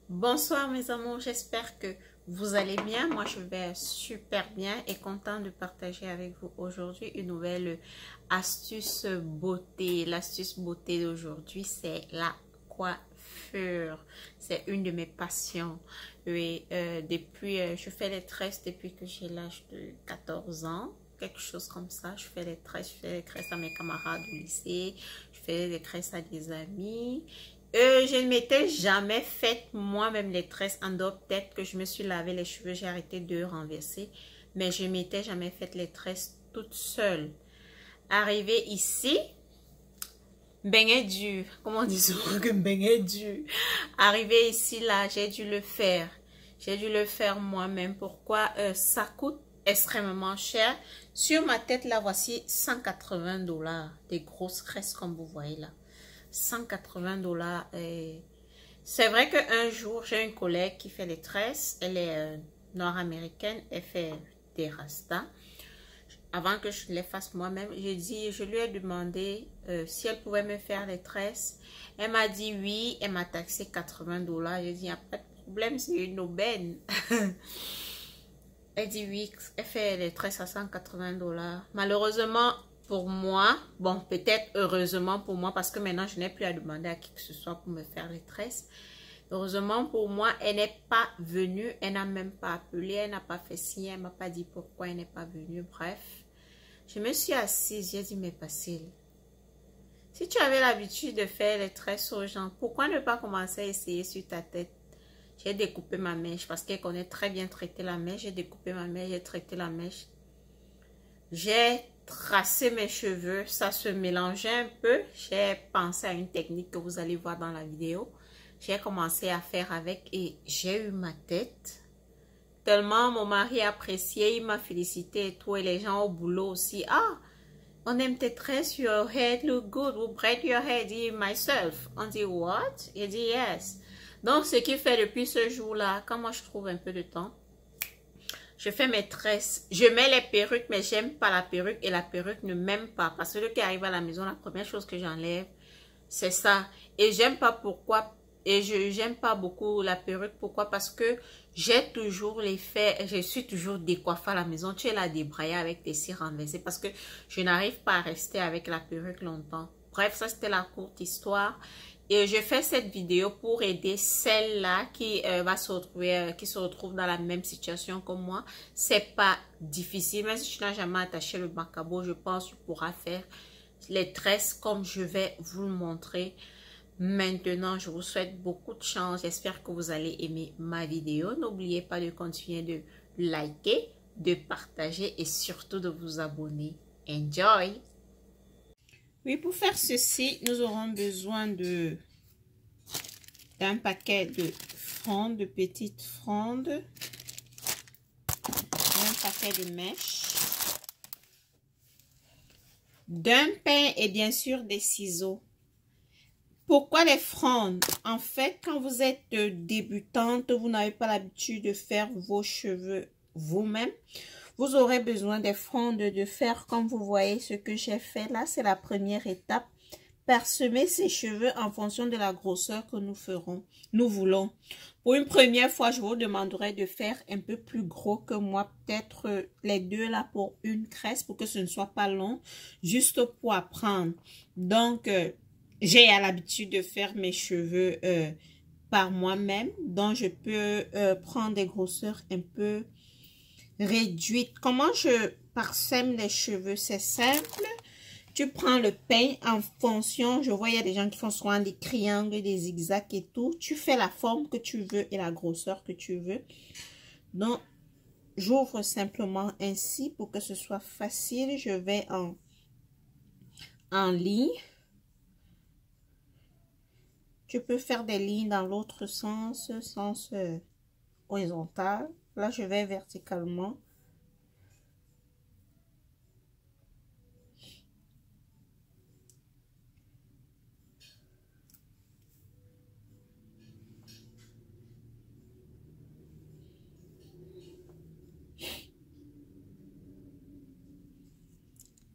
Bonsoir mes amours, j'espère que vous allez bien. Moi je vais super bien et content de partager avec vous aujourd'hui une nouvelle astuce beauté. L'astuce beauté d'aujourd'hui c'est la coiffure. C'est une de mes passions. Oui, je fais les tresses depuis que j'ai l'âge de 14 ans. Quelque chose comme ça, je fais les tresses à mes camarades au lycée, je fais les tresses à des amis. Je ne m'étais jamais fait moi-même les tresses. En dehors, peut-être que je me suis lavé les cheveux, j'ai arrêté de renverser. Mais je ne m'étais jamais fait les tresses toute seule. Arrivée ici, beignet dur. Comment on dit ça que beignet dur? Arrivée ici, là, j'ai dû le faire. J'ai dû le faire moi-même. Pourquoi? Ça coûte extrêmement cher. Sur ma tête, là, voici 180 $. Des grosses tresses comme vous voyez là. 180 $. C'est vrai qu'un jour, j'ai une collègue qui fait les tresses. Elle est nord-américaine. Elle fait des rastas. Avant que je les fasse moi-même, je lui ai demandé si elle pouvait me faire les tresses. Elle m'a dit oui. Elle m'a taxé 80 $. J'ai dit, il n'y a pas de problème, c'est une aubaine. Elle dit oui, elle fait les tresses à 180 $. Malheureusement, pour moi, bon, peut-être heureusement pour moi, parce que maintenant, je n'ai plus à demander à qui que ce soit pour me faire les tresses. Heureusement pour moi, elle n'est pas venue, elle n'a même pas appelé, elle n'a pas fait signe, elle ne m'a pas dit pourquoi elle n'est pas venue. Bref, je me suis assise, j'ai dit, mais Basile, si tu avais l'habitude de faire les tresses aux gens, pourquoi ne pas commencer à essayer sur ta tête? J'ai découpé ma mèche parce qu'elle connaît très bien traiter la mèche. J'ai découpé ma mèche, j'ai traité la mèche. J'ai tracé mes cheveux, ça se mélangeait un peu. J'ai pensé à une technique que vous allez voir dans la vidéo. J'ai commencé à faire avec et j'ai eu ma tête. Tellement mon mari a apprécié, il m'a félicité et tout. Et les gens au boulot aussi. Ah, on aime tes tresses, your head look good. We braid your hair, dit myself. On dit what? Il dit yes. Donc, ce qui fait depuis ce jour-là, quand moi je trouve un peu de temps, je fais mes tresses. Je mets les perruques, mais j'aime pas la perruque et la perruque ne m'aime pas. Parce que le qui arrive à la maison, la première chose que j'enlève, c'est ça. Et j'aime pas pourquoi. Et j'aime pas beaucoup la perruque. Pourquoi? Parce que j'ai toujours l'effet, je suis toujours décoiffée à la maison. Tu es là débraillée avec tes cils renversés parce que je n'arrive pas à rester avec la perruque longtemps. Bref, ça c'était la courte histoire. Et je fais cette vidéo pour aider celle-là qui qui se retrouve dans la même situation que moi. C'est pas difficile. Même si tu n'as jamais attaché le macabo, je pense que tu pourras faire les tresses comme je vais vous le montrer. Maintenant, je vous souhaite beaucoup de chance. J'espère que vous allez aimer ma vidéo. N'oubliez pas de continuer de liker, de partager et surtout de vous abonner. Enjoy! Oui, pour faire ceci, nous aurons besoin d'un paquet de frondes, de petites frondes, d'un paquet de mèches, d'un pain et bien sûr des ciseaux. Pourquoi les frondes? En fait, quand vous êtes débutante, vous n'avez pas l'habitude de faire vos cheveux vous-même. Vous aurez besoin des frondes de faire comme vous voyez ce que j'ai fait là. C'est la première étape. Parsemer ses cheveux en fonction de la grosseur que nous voulons. Pour une première fois, je vous demanderai de faire un peu plus gros que moi. Peut-être les deux là pour une crête pour que ce ne soit pas long. Juste pour apprendre. Donc, j'ai l'habitude de faire mes cheveux par moi-même. Donc, je peux prendre des grosseurs un peu réduites. Comment je parsème les cheveux? C'est simple. Tu prends le pain en fonction. Je vois, il y a des gens qui font souvent des triangles, des zigzags et tout. Tu fais la forme que tu veux et la grosseur que tu veux. Donc, j'ouvre simplement ainsi pour que ce soit facile. Je vais en ligne. Tu peux faire des lignes dans l'autre sens horizontal. Là, je vais verticalement.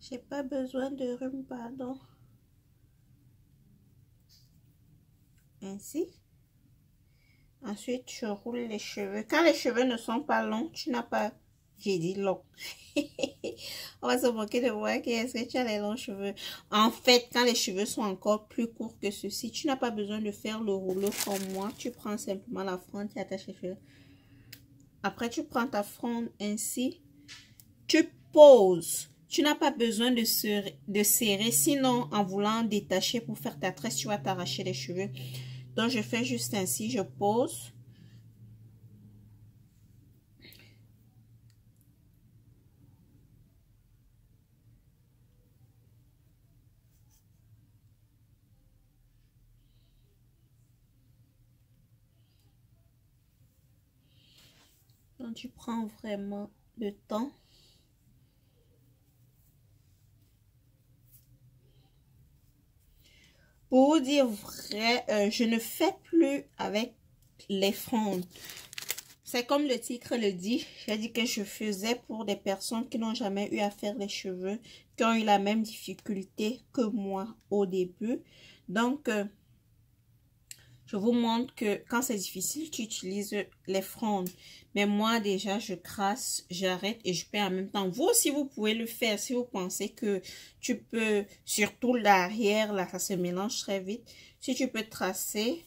J'ai pas besoin de rhume, pardon. Ainsi. Ensuite, je roule les cheveux. Quand les cheveux ne sont pas longs, tu n'as pas... J'ai dit long. On va se moquer de moi. Est-ce que tu as les longs cheveux? En fait, quand les cheveux sont encore plus courts que ceci, tu n'as pas besoin de faire le rouleau comme moi. Tu prends simplement la fronde et attaches les cheveux. Après, tu prends ta fronde ainsi. Tu poses. Tu n'as pas besoin de serrer. Sinon, en voulant détacher pour faire ta tresse, tu vas t'arracher les cheveux. Donc, je fais juste ainsi. Je pose. Donc, tu prends vraiment le temps. Pour vous dire vrai, je ne fais plus avec les frondes. C'est comme le titre le dit. J'ai dit que je faisais pour des personnes qui n'ont jamais eu à faire les cheveux, qui ont eu la même difficulté que moi au début. Donc, je vous montre que quand c'est difficile, tu utilises les frondes. Mais moi, déjà, je crasse, j'arrête et je peins en même temps. Vous aussi, vous pouvez le faire si vous pensez que tu peux, surtout l'arrière, là, ça se mélange très vite. Si tu peux tracer,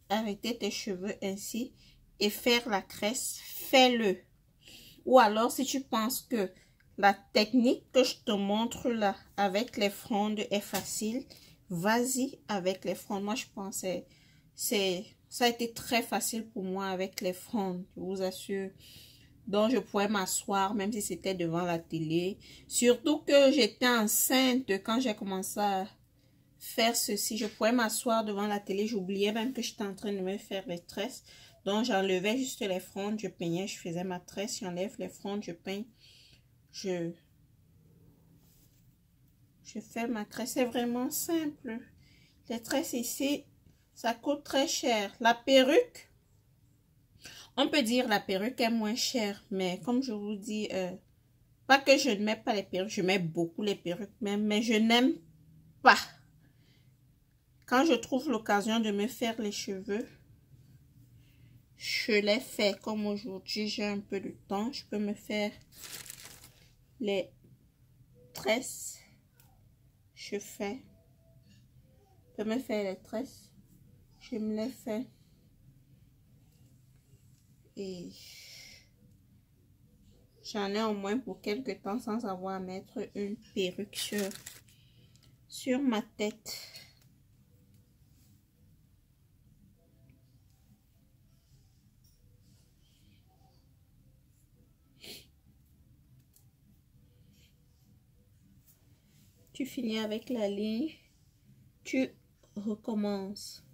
arrêter tes cheveux ainsi et faire la cresse, fais-le. Ou alors, si tu penses que la technique que je te montre là, avec les frondes est facile, vas-y avec les frondes. Moi, je pensais, ça a été très facile pour moi avec les frondes, je vous assure. Donc, je pouvais m'asseoir, même si c'était devant la télé. Surtout que j'étais enceinte quand j'ai commencé à faire ceci. Je pouvais m'asseoir devant la télé. J'oubliais même que j'étais en train de me faire les tresses. Donc, j'enlevais juste les frondes, je peignais, je faisais ma tresse. J'enlève les frondes, je peigne. Je fais ma tresse. C'est vraiment simple. Les tresses ici, ça coûte très cher. La perruque, on peut dire la perruque est moins chère. Mais comme je vous dis, pas que je ne mets pas les perruques. Je mets beaucoup les perruques même. Mais je n'aime pas. Quand je trouve l'occasion de me faire les cheveux, je les fais. Comme aujourd'hui, j'ai un peu de temps. Je peux me faire les tresses. Je fais. Je peux me faire les tresses. Je me les fais. Et j'en ai au moins pour quelques temps sans avoir à mettre une perruque sur ma tête. Tu finis avec la ligne, tu recommences.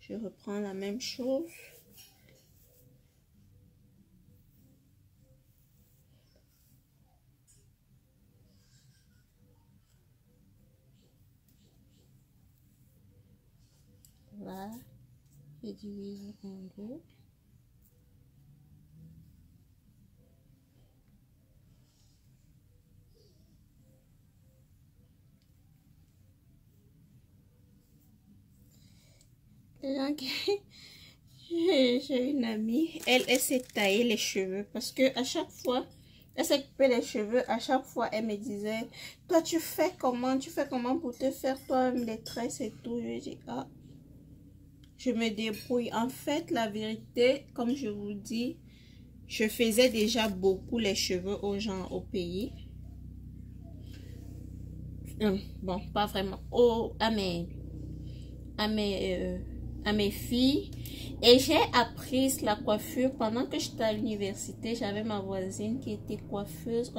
Je reprends la même chose. Voilà, je divise en deux. J'ai une amie, elle s'est taillée les cheveux parce que à chaque fois, elle s'est coupé les cheveux. À chaque fois, elle me disait, toi, tu fais comment pour te faire toi-même les tresses et tout. Je dis, ah, je me débrouille. En fait, la vérité, comme je vous dis, je faisais déjà beaucoup les cheveux aux gens au pays. Bon, pas vraiment. À mes filles. Et j'ai appris la coiffure pendant que j'étais à l'université. J'avais ma voisine qui était coiffeuse.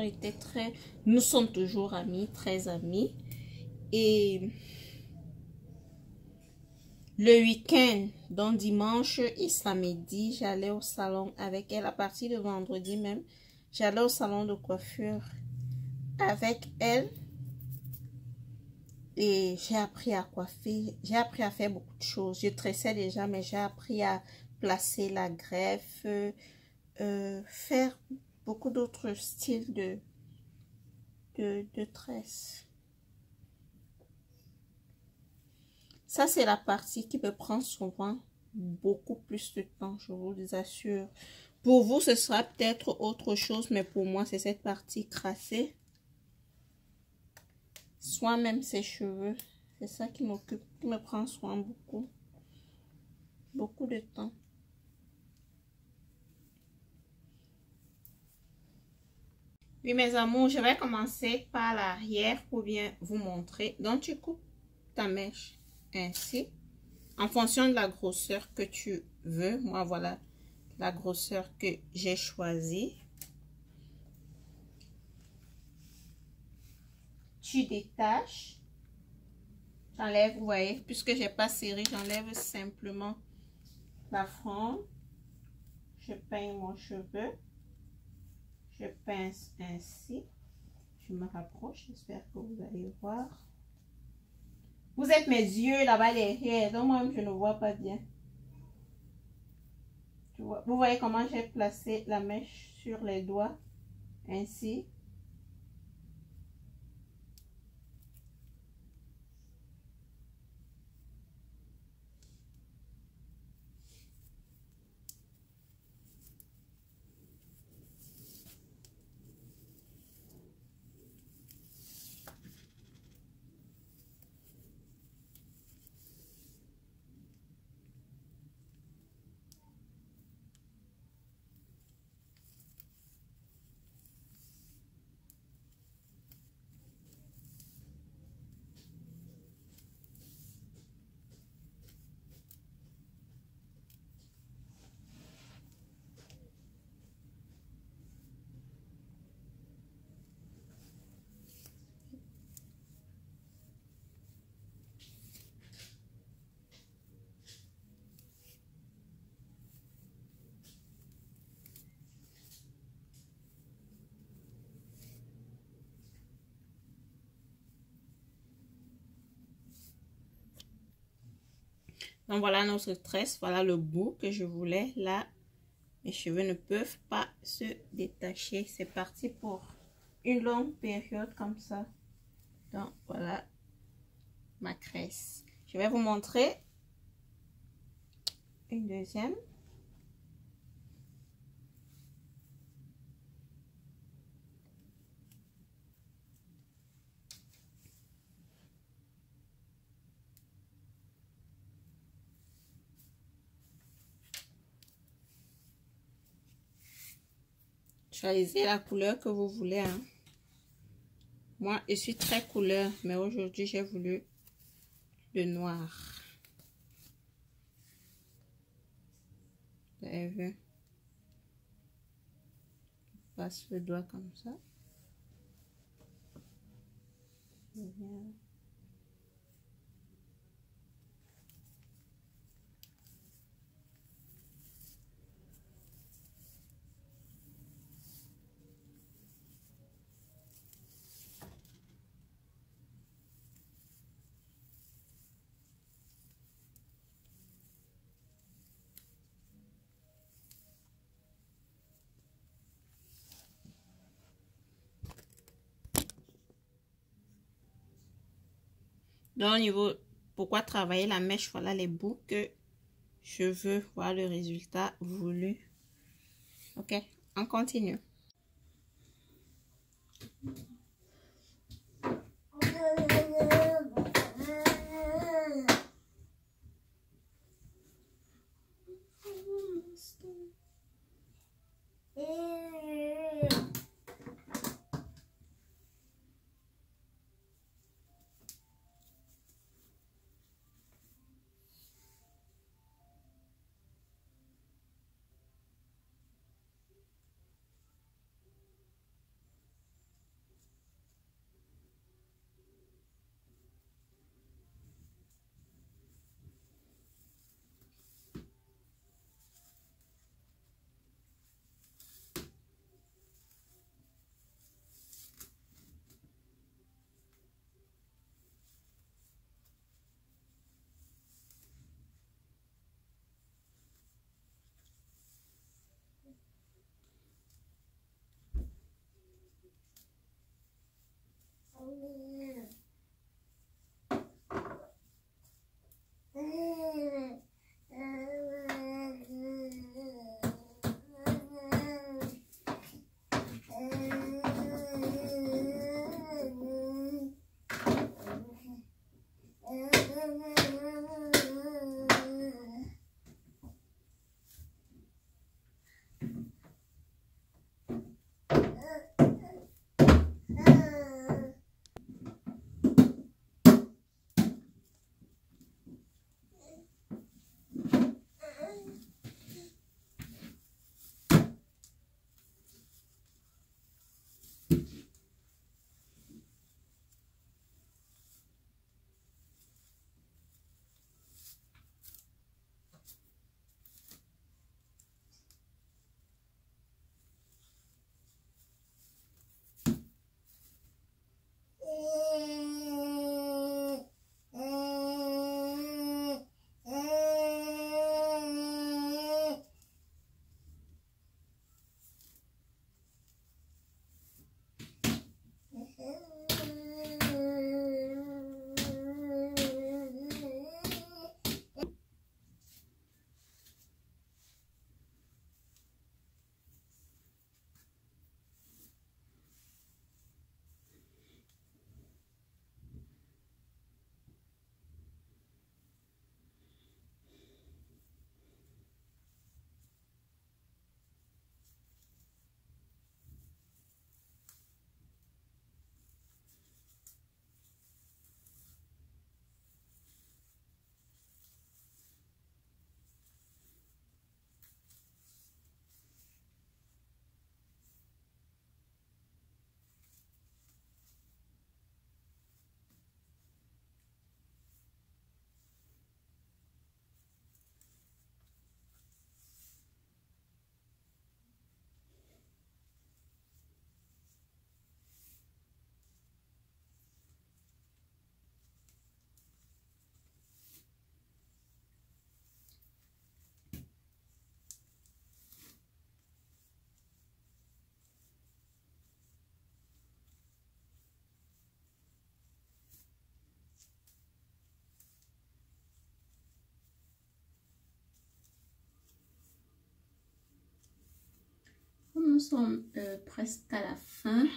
Nous sommes toujours amis, très amis. Et le week-end, donc dimanche et samedi, j'allais au salon avec elle. À partir de vendredi même, j'allais au salon de coiffure avec elle. Et j'ai appris à coiffer, j'ai appris à faire beaucoup de choses. Je tressais déjà, mais j'ai appris à placer la greffe, faire beaucoup d'autres styles de tresse. Ça, c'est la partie qui peut prendre souvent beaucoup plus de temps, je vous assure. Pour vous, ce sera peut-être autre chose, mais pour moi, c'est cette partie crassée. Soit même ses cheveux. C'est ça qui m'occupe, qui me prend soin beaucoup. Beaucoup de temps. Oui, mes amours, je vais commencer par l'arrière pour bien vous montrer. Donc, tu coupes ta mèche ainsi. En fonction de la grosseur que tu veux. Moi, voilà la grosseur que j'ai choisie. Tu détaches. J'enlève, vous voyez, puisque j'ai pas serré, j'enlève simplement la forme. Je peigne mon cheveu. Je pince ainsi. Je me rapproche, j'espère que vous allez voir. Vous êtes mes yeux là-bas derrière, donc moi-même je ne vois pas bien. Vous voyez comment j'ai placé la mèche sur les doigts, ainsi. Donc voilà notre tresse, voilà le bout que je voulais. Là, mes cheveux ne peuvent pas se détacher. C'est parti pour une longue période comme ça. Donc voilà ma cresse. Je vais vous montrer une deuxième. Choisissez la couleur que vous voulez. Hein. Moi, je suis très couleur, mais aujourd'hui, j'ai voulu le noir. Vous avez vu? Je passe le doigt comme ça. Bien. Donc, au niveau, pourquoi travailler la mèche, voilà les bouts que je veux voir le résultat voulu. Ok, on continue. Comme nous sommes presque à la fin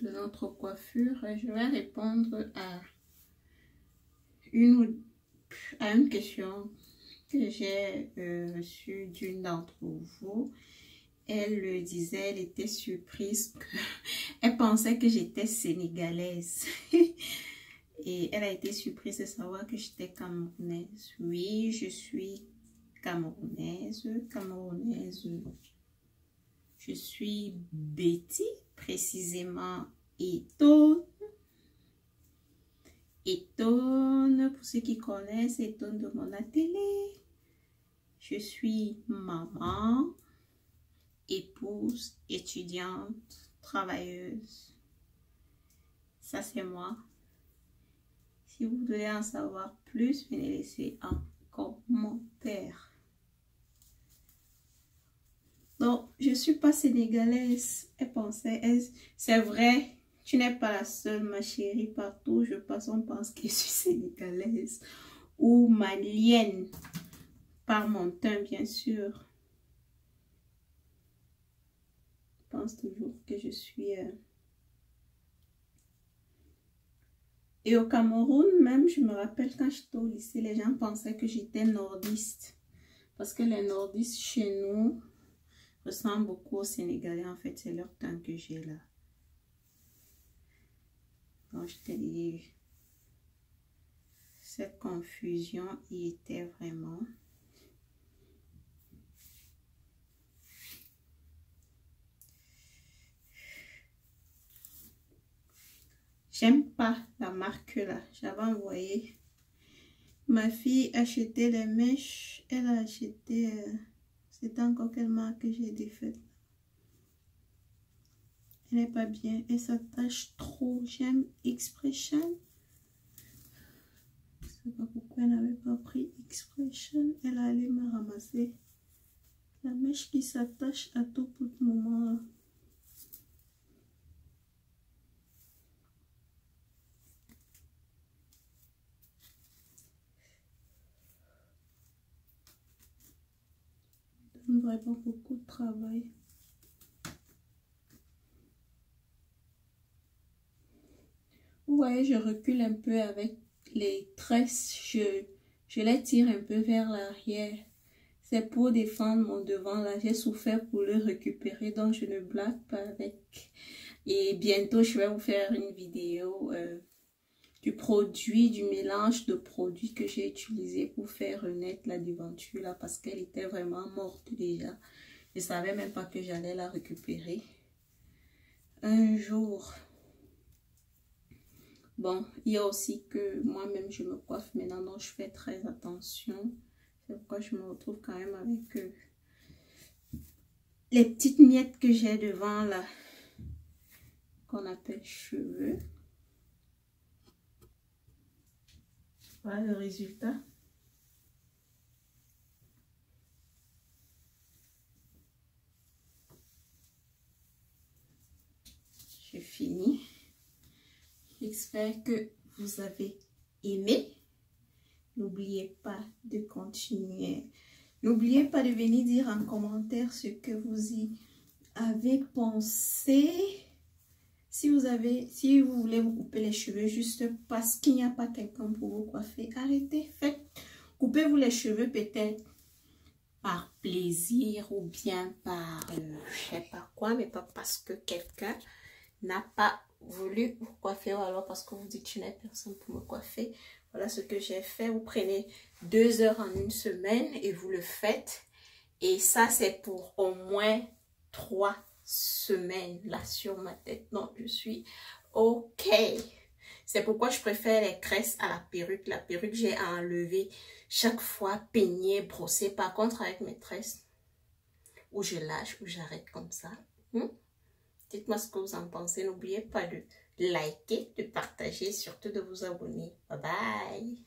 de notre coiffure, je vais répondre à une question que j'ai reçue d'une d'entre vous. Elle le disait, elle était surprise, elle pensait que j'étais sénégalaise. Et elle a été surprise de savoir que j'étais camerounaise. Oui, je suis camerounaise. Je suis Betty, précisément Eton. Eton, pour ceux qui connaissent, Eton de mon atelier. Je suis maman, épouse, étudiante, travailleuse. Ça, c'est moi. Si vous voulez en savoir plus, venez laisser un commentaire. Donc, je ne suis pas sénégalaise. Elle pensait, c'est vrai, tu n'es pas la seule, ma chérie. Partout où je passe, on pense que je suis sénégalaise ou malienne. Par mon teint, bien sûr. Je pense toujours que je suis... Et au Cameroun, même, je me rappelle quand j'étais au lycée, les gens pensaient que j'étais nordiste. Parce que les nordistes chez nous ressemblent beaucoup aux Sénégalais. En fait, c'est leur teint que j'ai là. Donc, je te dis, cette confusion y était vraiment. J'aime pas la marque là. J'avais envoyé. Ma fille achetait les mèches. Elle a acheté... c'était encore quelle marque que j'ai défaite. Elle n'est pas bien. Elle s'attache trop. J'aime Expression. Je ne sais pas pourquoi elle n'avait pas pris Expression. Elle allait me ramasser la mèche qui s'attache à tout moment. Vraiment beaucoup de travail. Vous voyez, je recule un peu avec les tresses. Je les tire un peu vers l'arrière. C'est pour défendre mon devant là. J'ai souffert pour le récupérer, donc je ne blague pas avec. Et bientôt, je vais vous faire une vidéo du produit, du mélange de produits que j'ai utilisé pour faire renaître la devanture là, parce qu'elle était vraiment morte déjà. Je ne savais même pas que j'allais la récupérer un jour. Bon, il y a aussi que moi-même je me coiffe maintenant, donc je fais très attention. C'est pourquoi je me retrouve quand même avec les petites miettes que j'ai devant là, qu'on appelle cheveux. Voilà le résultat. J'ai fini. J'espère que vous avez aimé. N'oubliez pas de continuer. N'oubliez pas de venir dire en commentaire ce que vous y avez pensé. Si vous voulez vous couper les cheveux juste parce qu'il n'y a pas quelqu'un pour vous coiffer, arrêtez, faites. Coupez-vous les cheveux peut-être par plaisir ou bien par je sais pas quoi, mais pas parce que quelqu'un n'a pas voulu vous coiffer ou alors parce que vous dites je n'ai personne pour me coiffer. Voilà ce que j'ai fait. Vous prenez 2 heures en une semaine et vous le faites. Et ça, c'est pour au moins 3 semaine là sur ma tête. Non, je suis ok. C'est pourquoi je préfère les tresses à la perruque. La perruque, j'ai à enlever chaque fois, peigner, brosser. Par contre, avec mes tresses, ou je lâche ou j'arrête comme ça. Dites-moi ce que vous en pensez. N'oubliez pas de liker, de partager, surtout de vous abonner. Bye bye.